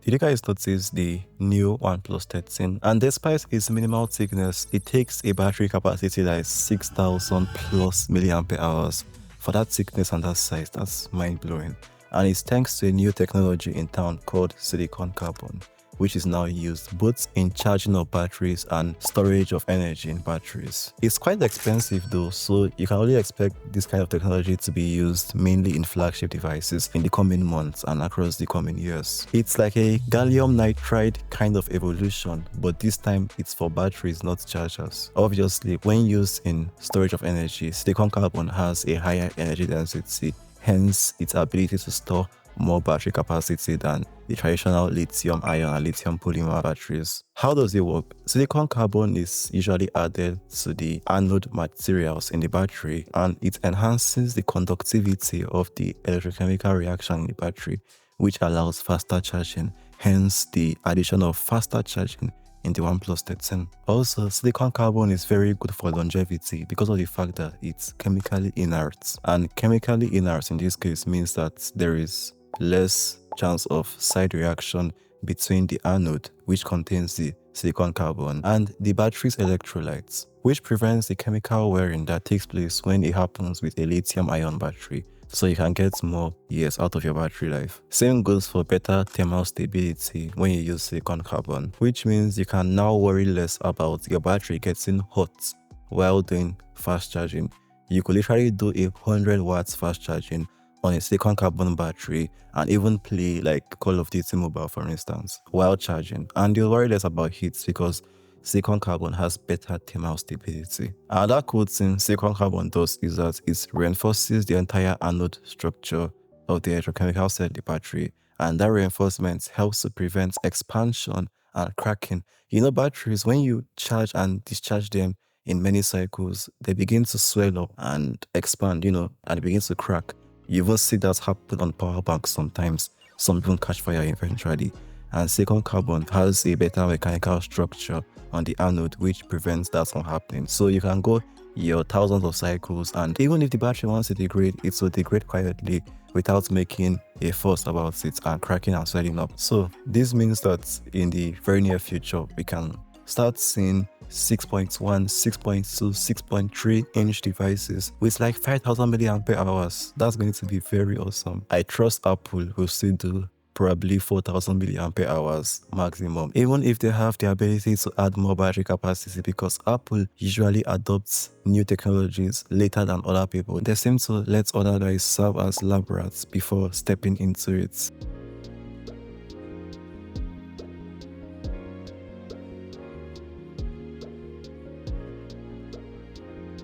Did you guys notice the new OnePlus 13? And despite its minimal thickness, it takes a battery capacity that is 6,000 plus milliampere hours. For that thickness and that size, that's mind-blowing. And it's thanks to a new technology in town called silicon carbon, which is now used both in charging of batteries and storage of energy in batteries. It's quite expensive though, so you can only expect this kind of technology to be used mainly in flagship devices in the coming months and across the coming years. It's like a gallium nitride kind of evolution, but this time it's for batteries, not chargers. Obviously, when used in storage of energy, silicon carbon has a higher energy density, hence its ability to store more battery capacity than the traditional lithium ion and lithium polymer batteries. How does it work? Silicon carbon is usually added to the anode materials in the battery, and it enhances the conductivity of the electrochemical reaction in the battery, which allows faster charging, hence the addition of faster charging in the OnePlus 13. Also, silicon carbon is very good for longevity because of the fact that it's chemically inert. And chemically inert in this case means that there is less chance of side reaction between the anode, which contains the silicon carbon, and the battery's electrolytes, which prevents the chemical wearing that takes place when it happens with a lithium ion battery, so you can get more years out of your battery life. Same goes for better thermal stability when you use silicon carbon, which means you can now worry less about your battery getting hot while doing fast charging. You could literally do 100 watts fast charging on a silicon carbon battery and even play like Call of Duty Mobile, for instance, while charging. And you'll worry less about heat because silicon carbon has better thermal stability. Another cool thing silicon carbon does is that it reinforces the entire anode structure of the electrochemical cell in the battery, and that reinforcement helps to prevent expansion and cracking. You know, batteries, when you charge and discharge them in many cycles, they begin to swell up and expand, and it begins to crack. You even see that happen on power banks sometimes. Some even catch fire eventually. And silicon carbon has a better mechanical structure on the anode, which prevents that from happening. So you can go your thousands of cycles, and even if the battery wants to degrade, it will degrade quietly without making a fuss about it and cracking and swelling up. So this means that in the very near future, we can start seeing 6.1, 6.2, 6.3 inch devices with like 5,000 milliampere hours. That's going to be very awesome. I trust Apple will still do probably 4,000 milliampere hours maximum, even if they have the ability to add more battery capacity, because Apple usually adopts new technologies later than other people. They seem to let other guys serve as lab rats before stepping into it.